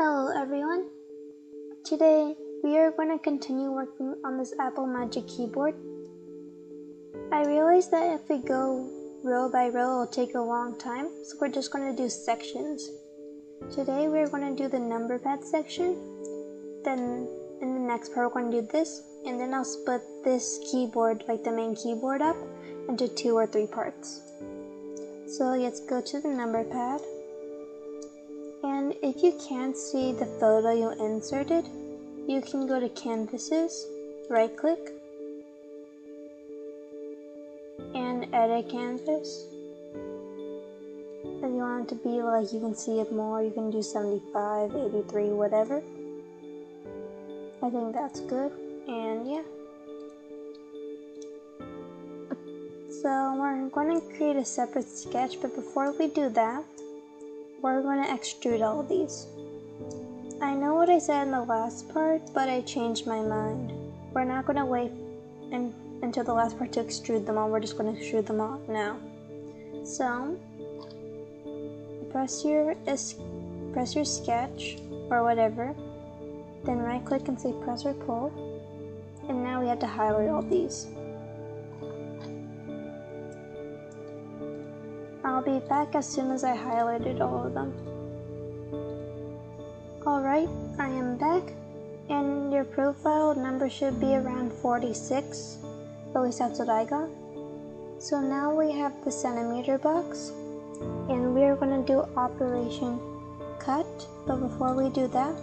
Hello everyone. Today we are going to continue working on this Apple Magic Keyboard. I realized that if we go row by row it will take a long time, so we're just going to do sections. Today we're going to do the number pad section, then in the next part we're going to do this, and then I'll split this keyboard, like the main keyboard, up into 2 or 3 parts. So let's go to the number pad. And if you can't see the photo you inserted, you can go to Canvases, right click, and edit canvas. If you want it to be like you can see it more, you can do 75, 83, whatever. I think that's good, and yeah. So we're going to create a separate sketch, but before we do that, we're going to extrude all of these. I know what I said in the last part, but I changed my mind. We're not going to wait until the last part to extrude them all, we're just going to extrude them all now. So, press your sketch, or whatever, then right click and say press or pull, and now we have to highlight all these. I'll be back as soon as I highlighted all of them. Alright, I am back, and your profile number should be around 46, at least that's what I got. So now we have the centimeter box, and we are going to do operation cut, but before we do that,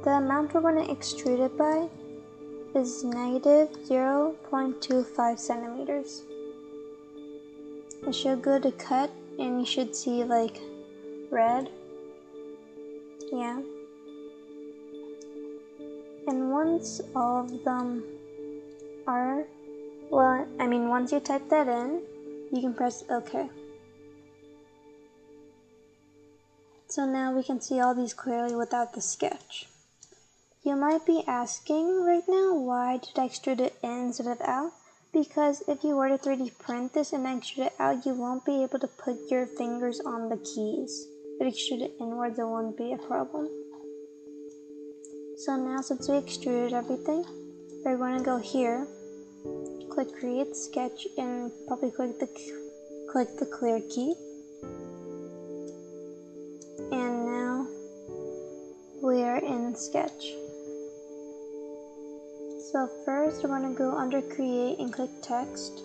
the amount we're going to extrude it by is negative 0.25 centimeters. It should go to cut, and you should see like red. Yeah. And once all of them are, once you type that in, you can press OK. So now we can see all these clearly without the sketch. You might be asking right now, why did I extrude it in instead of out? Because if you were to 3D print this and extrude it out, you won't be able to put your fingers on the keys. If you extrude it inwards, it won't be a problem. So now since we extruded everything, we're going to go here, click create sketch, and probably click the clear key. And now we are in sketch. So first we're going to go under create and click text.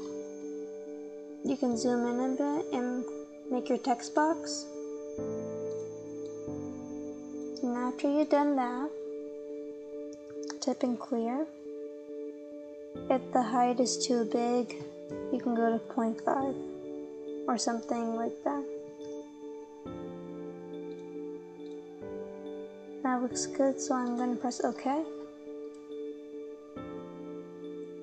You can zoom in a bit and make your text box. And after you've done that, tip and clear. If the height is too big, you can go to 0.5 or something like that. That looks good, so I'm going to press OK.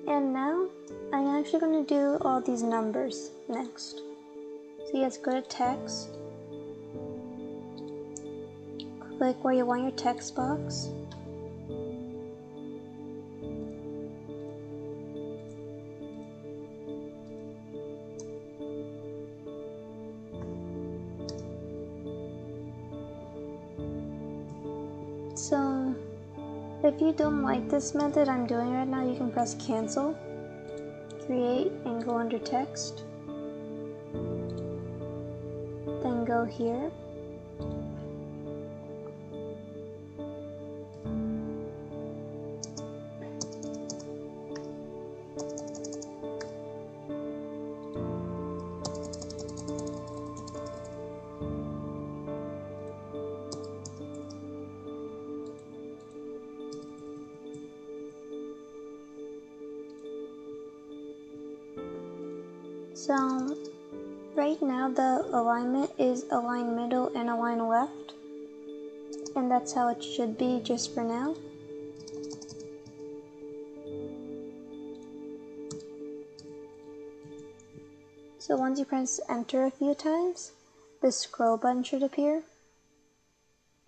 And now, I'm actually going to do all these numbers next. So let's go to text. Click where you want your text box. So, if you don't like this method I'm doing right now, you can press cancel, create, and go under text. Then go here. So right now the alignment is align middle and align left, and that's how it should be just for now. So once you press enter a few times, the scroll button should appear,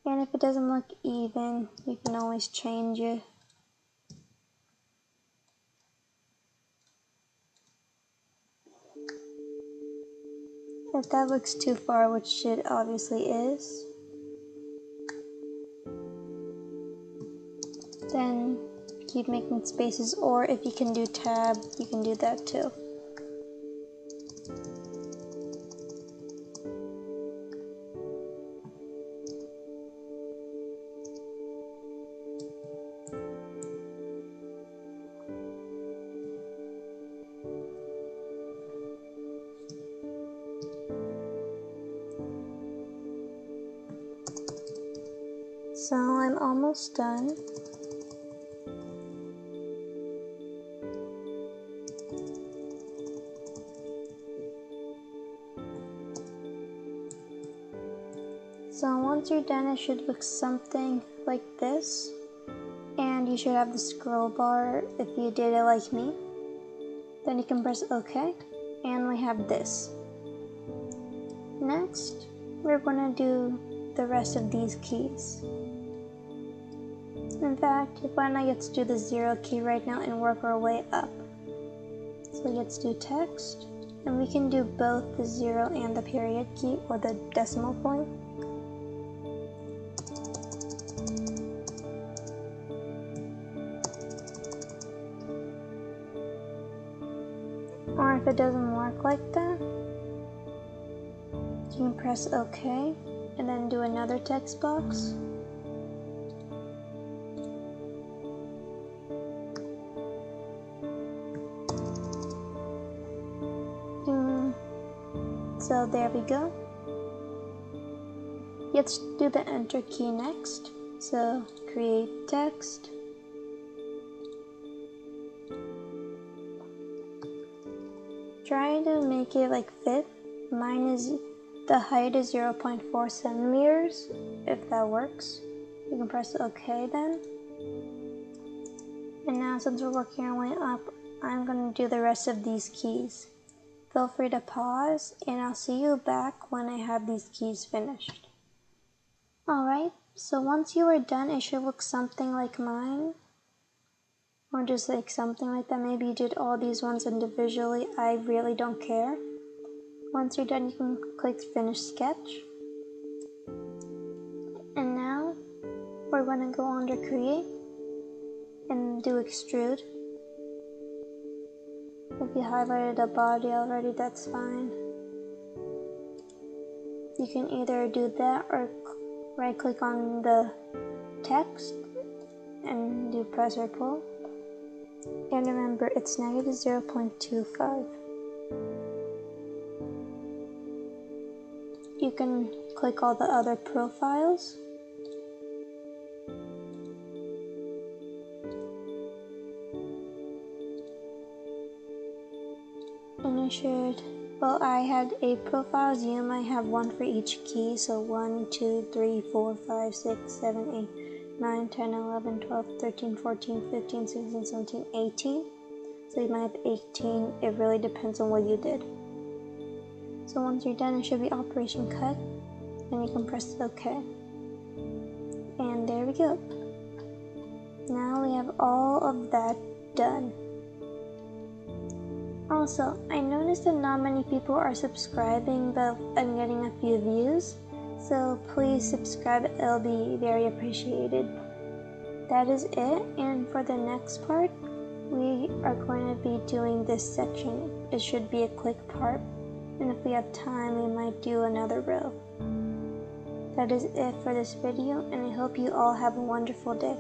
and if it doesn't look even, you can always change it. If that looks too far, which it obviously is, then keep making spaces, or if you can do tab, you can do that too. So I'm almost done. So once you're done, it should look something like this. And you should have the scroll bar if you did it like me. Then you can press OK, and we have this. Next, we're going to do the rest of these keys. In fact, why not let's do the 0 key right now and work our way up. So let's do text, and we can do both the 0 and the period key, or the decimal point. Or if it doesn't work like that, you can press OK and then do another text box. So there we go. Let's do the enter key next. So create text. Try to make it like fit. Mine is, the height is 0.4 centimeters, if that works. You can press OK then. And now since we're working our way up, I'm going to do the rest of these keys. Feel free to pause, and I'll see you back when I have these keys finished. Alright, so once you are done, it should look something like mine. Or just like something like that. Maybe you did all these ones individually. I really don't care. Once you're done, you can click Finish Sketch. And now, we're going to go under Create and do Extrude. If you highlighted the body already, that's fine. You can either do that or right click on the text and do press or pull. And remember, it's negative 0.25. You can click all the other profiles. And you should, well, I had 8 profiles, you might have one for each key, so 1, 2, 3, 4, 5, 6, 7, 8, 9, 10, 11, 12, 13, 14, 15, 16, 17, 18. So you might have 18, it really depends on what you did. So once you're done, it should be Operation Cut, and you can press OK. And there we go. Now we have all of that done. Also, I noticed that not many people are subscribing, but I'm getting a few views, so please subscribe, it'll be very appreciated. That is it, and for the next part, we are going to be doing this section. It should be a quick part, and if we have time, we might do another row. That is it for this video, and I hope you all have a wonderful day.